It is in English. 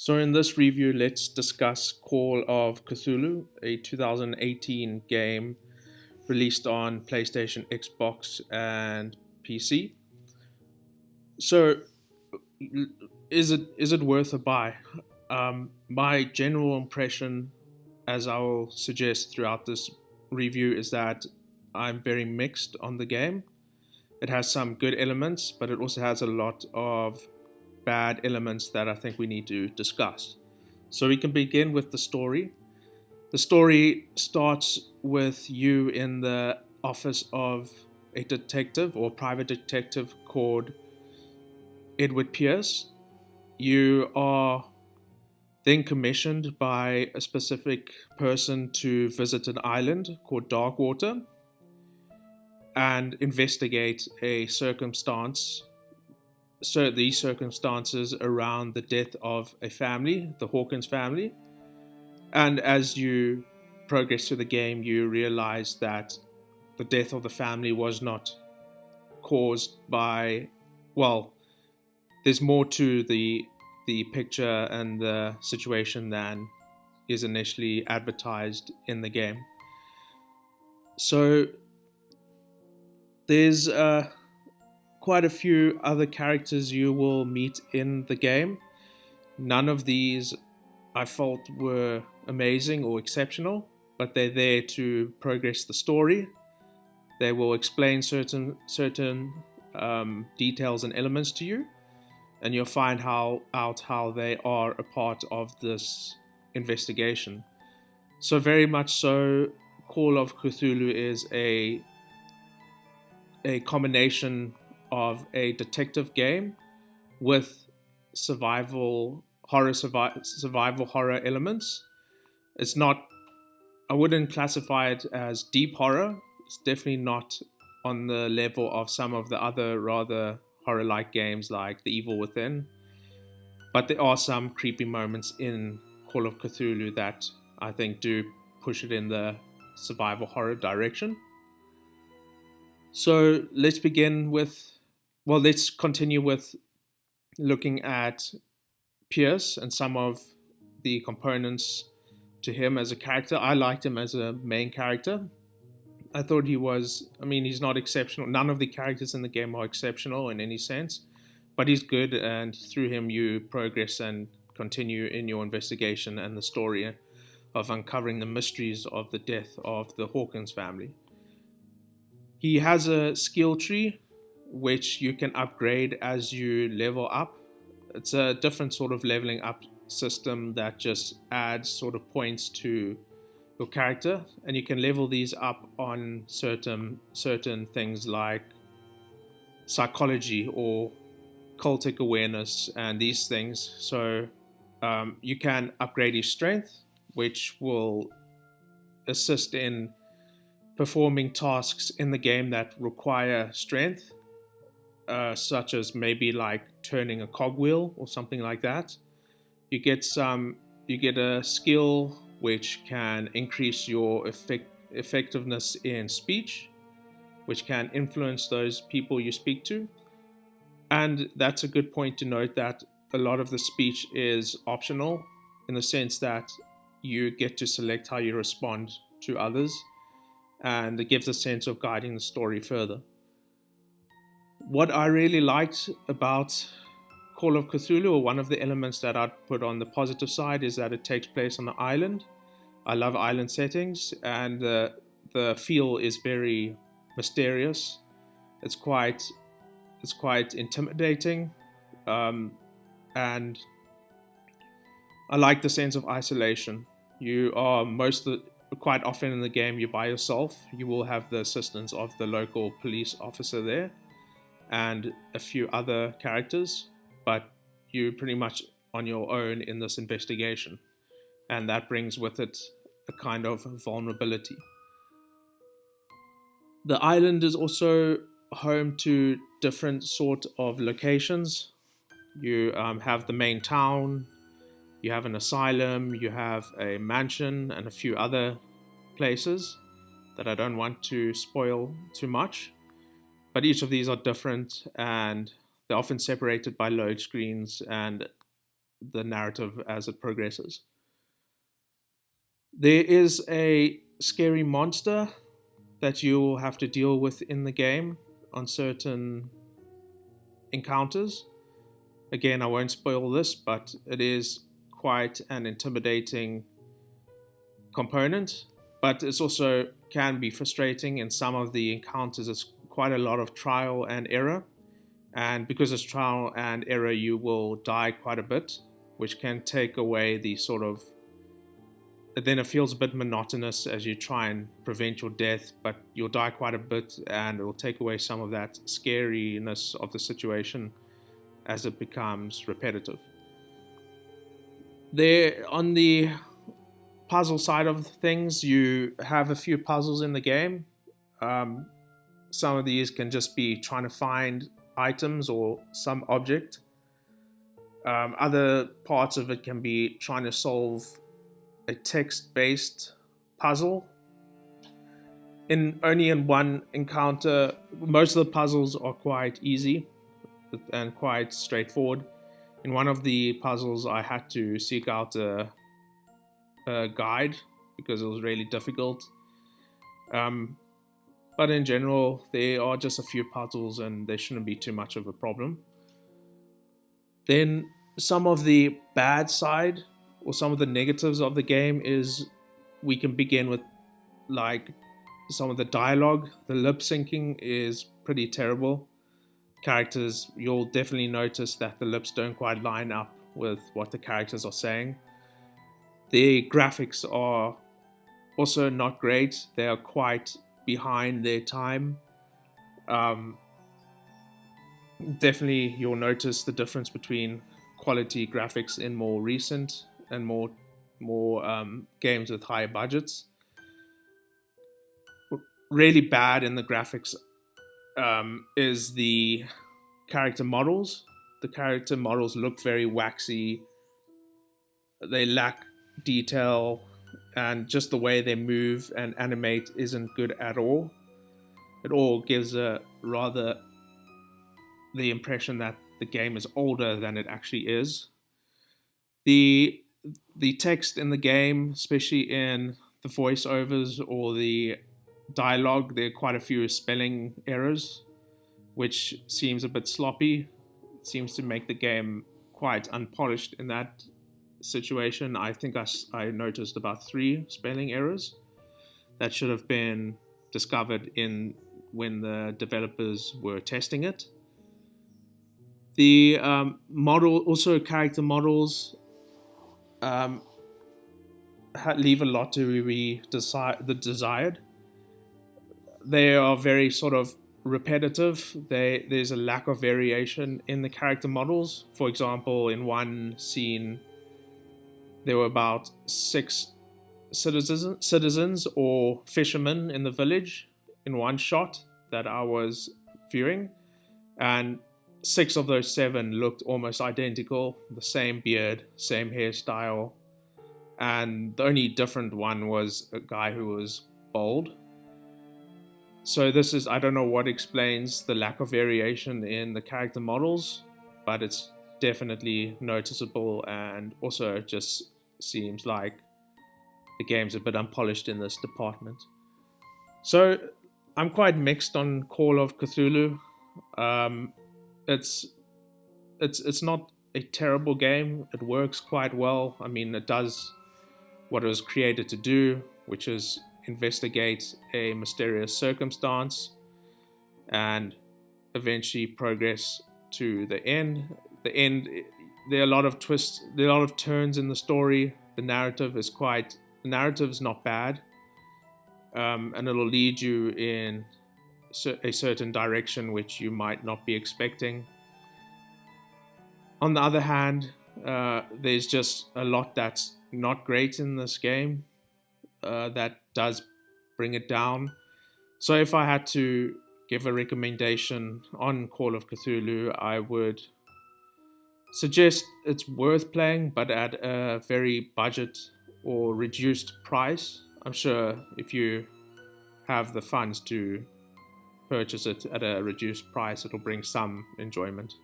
So, in this review, let's discuss Call of Cthulhu, a 2018 game released on PlayStation, Xbox, and PC. So, is it worth a buy? My general impression, as I will suggest throughout this review, is that I'm very mixed on the game. It has some good elements, but it also has a lot of bad elements that I think we need to discuss. So we can begin with the story. The story starts with you in the office of a detective or private detective called Edward Pierce. You are then commissioned by a specific person to visit an island called Darkwater and investigate a circumstance. So these circumstances around the death of a family, the Hawkins family. And as you progress through the game, you realize that the death of the family was not caused by, well, there's more to the picture and the situation than is initially advertised in the game. So there's quite a few other characters you will meet in the game. None of these I felt were amazing or exceptional, but they're there to progress the story. They will explain certain details and elements to you, and you'll find how they are a part of this investigation. So very much so, Call of Cthulhu is a combination of a detective game with survival horror elements. It's not, I wouldn't classify it as deep horror. It's definitely not on the level of some of the other rather horror like games like The Evil Within. But there are some creepy moments in Call of Cthulhu that I think do push it in the survival horror direction. So let's continue with looking at Pierce and some of the components to him as a character. I liked him as a main character. I thought he's not exceptional. None of the characters in the game are exceptional in any sense, but he's good, and through him, you progress and continue in your investigation and the story of uncovering the mysteries of the death of the Hawkins family. He has a skill tree which you can upgrade as you level up. It's a different sort of leveling up system that just adds sort of points to your character, and you can level these up on certain things like psychology or cultic awareness and these things. So you can upgrade his strength, which will assist in performing tasks in the game that require strength, such as maybe like turning a cogwheel or something like that. You get some. You get a skill which can increase your effectiveness in speech, which can influence those people you speak to. And that's a good point to note that a lot of the speech is optional in the sense that you get to select how you respond to others, and it gives a sense of guiding the story further. What I really liked about Call of Cthulhu, or one of the elements that I'd put on the positive side, is that it takes place on an island. I love island settings, and the feel is very mysterious. It's quite it's quite intimidating, um, and I like the sense of isolation. You are quite often in the game you're by yourself. You will have the assistance of the local police officer there and a few other characters, but you're pretty much on your own in this investigation, and that brings with it a kind of vulnerability. The island is also home to different sort of locations. You have the main town, you have an asylum, you have a mansion, and a few other places that I don't want to spoil too much. But each of these are different, and they're often separated by load screens, and the narrative as it progresses. There is a scary monster that you'll have to deal with in the game on certain encounters. Again, I won't spoil this, but it is quite an intimidating component, but it's also can be frustrating in some of the encounters. It's quite a lot of trial and error, and because it's trial and error, you will die quite a bit, which can take away the sort of, then it feels a bit monotonous as you try and prevent your death, but you'll die quite a bit and it will take away some of that scariness of the situation as it becomes repetitive. There, on the puzzle side of things, you have a few puzzles in the game. Some of these can just be trying to find items or some object. Other parts of it can be trying to solve a text-based puzzle. Only in one encounter, most of the puzzles are quite easy and quite straightforward. In one of the puzzles, I had to seek out a guide because it was really difficult. But in general, there are just a few puzzles and they shouldn't be too much of a problem. Then some of the bad side or some of the negatives of the game is we can begin with like some of the dialogue. The lip syncing is pretty terrible. Characters, you'll definitely notice that the lips don't quite line up with what the characters are saying. The graphics are also not great. They are quite behind their time. Definitely you'll notice the difference between quality graphics in more recent and more games with higher budgets. Really bad in the graphics is the character models. The character models look very waxy. They lack detail, and just the way they move and animate isn't good at all. It all gives a rather the impression that the game is older than it actually is. The text in the game, especially in the voiceovers or the dialogue, there are quite a few spelling errors, which seems a bit sloppy. It seems to make the game quite unpolished in that situation. I think I noticed about 3 spelling errors that should have been discovered in when the developers were testing it. The character models leave a lot to be desired. They are very sort of repetitive. There's a lack of variation in the character models. For example, in one scene, there were about 6 citizens or fishermen in the village in one shot that I was viewing, and 6 of those 7 looked almost identical, the same beard, same hairstyle, and the only different one was a guy who was bald. So I don't know what explains the lack of variation in the character models, but it's definitely noticeable, and also it just seems like the game's a bit unpolished in this department. So I'm quite mixed on Call of Cthulhu. It's not a terrible game. It works quite well. I mean, it does what it was created to do, which is investigate a mysterious circumstance and eventually progress to the end. There are a lot of twists, there are a lot of turns in the story. The narrative is not bad, and it'll lead you in a certain direction which you might not be expecting. On the other hand, there's just a lot that's not great in this game that does bring it down. So if I had to give a recommendation on Call of Cthulhu, I would suggest it's worth playing, but at a very budget or reduced price. I'm sure if you have the funds to purchase it at a reduced price, it'll bring some enjoyment.